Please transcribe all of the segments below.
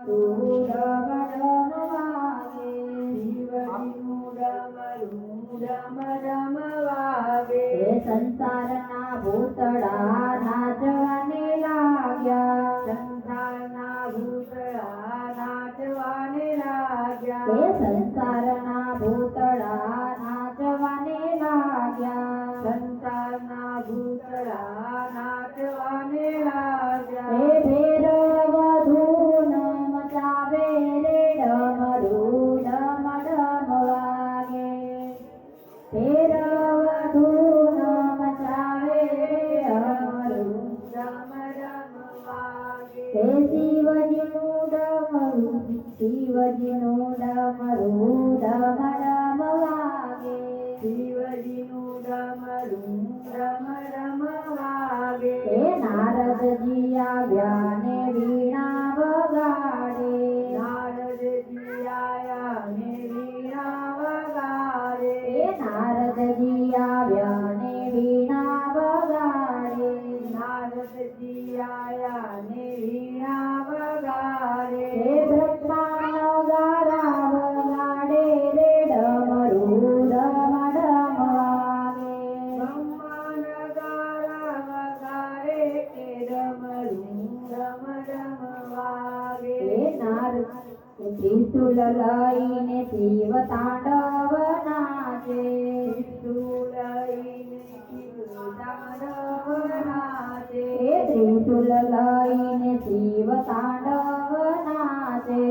ડમ ડમ વાગે શિવજીનું ડમ ડમ વાગે સંસારના ભૂતળા નાચવાને લાગ્યા સંસારના ભૂતળા નાચવાને લાગ્યા સંસારના ભૂતળા નાચવાને લાગ્યા સંસારના ભૂતળા નાચવાને લાગ્યા હે ભેરવ ધૂન મચાવે રે ડમરું ડમ ડમ વાગે ભેરવ ધૂન મચાવે રે ડમરું ડમ ડમ વાગે હે શિવજીનું ડમરું શિવજીનું ડમરું ડમ ડમ વાગે શિવજીનું ડમરું ડમ ડમ વાગે હે નારદજી આવ્યા ને વીણા વગાડે નારદજી આવ્યા ને વીણા વગાડે હે નારદજી આવ્યા ને વીણા વગાડે નારદજી આવ્યા ને વીણા વગાડે હે બ્રહ્મા નગારા વગાડે રે ડમરું ડમ ડમ વાગે બ્રહ્મા નગારા વગાડે કે ડમરું ડમ ડમ વાગે હે નારદ ત્રિશુલ લઈને શિવ તાંડવ નાચે ત્રિશુલ લઈને શિવ તાંડવ નાચે હે ત્રિશુલ લઈને શિવ તાંડવ નાચે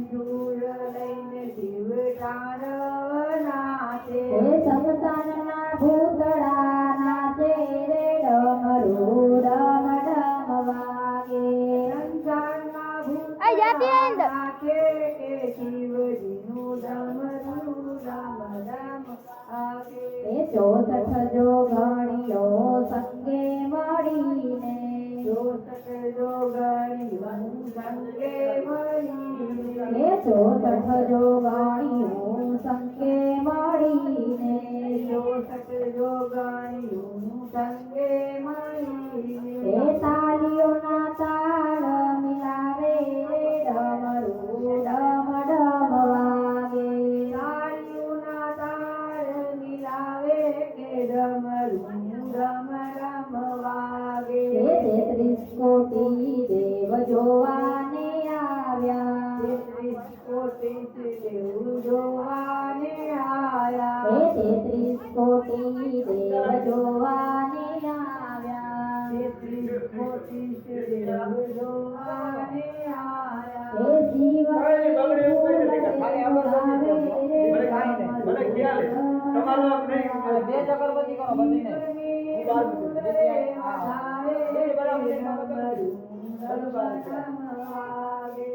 ત્રિશુલ લઈને શિવ તાંડવ નાચે હે સંસારના ભૂતળા નાચે રે ડમરું ડમ ડમ વાગે સંસારના ભૂતળા નાચે કે શિવજીનું ડમરું ડમ ડમ વાગે હે 64 જોગણીઓ સંગે મળીને 64 જોગણીઓ સંગે મળીને હે 64 જોગણીઓ સંગે મળીને 64 જોગણીઓ સંગે મળીને હે તાલીઓના તાળ મિલાવે રે ડમરું ડમ ડમ વાગે તાલીઓના તાળ મિલાવે કે ડમરું ડમ ડમ વાગે હે 33 કોટી દેવ જોવાને આવ્યા 33 કોટી દેવ જોવાને આવ્યા હે 33 કોટી દેવ જોવાને આવ્યા 33 કોટી દેવ જોવાને આવ્યા હે બે ચક્રવર્તી કરો બંધીને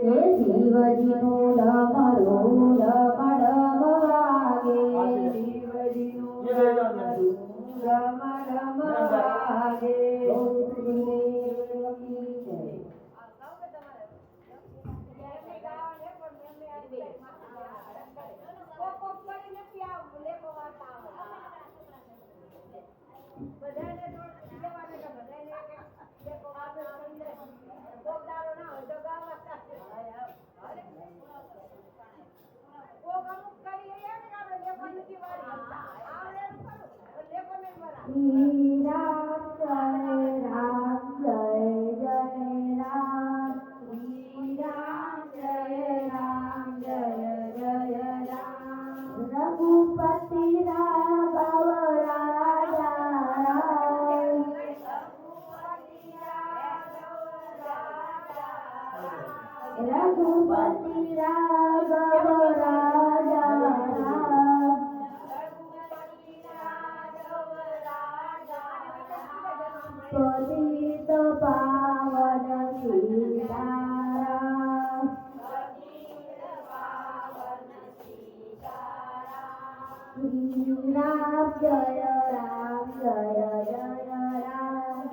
હે શિવજીનું ડમરું ડમ ડમ વાગે શિવજીનું ડમરું ડમ ડમ વાગે શ્રી રામ જય રામ જય જય રામ શ્રી રામ જય રામ જય જય રામ રઘુપતિ રાઘવ રાજા રામ રઘુપતિ રાઘવ રાજા રામ પતિત પાવન સીતારામ શ્રી રામ જય રામ જય જય રામ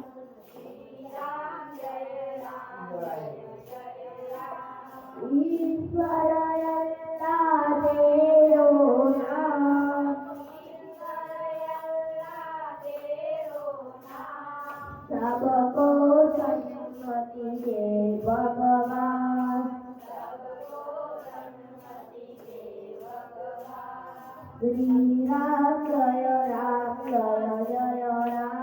ઈશ્વર અલ્લાહ તેરો નામ सबको सन्मति दे भगवान શ્રી રામ જય જય રામ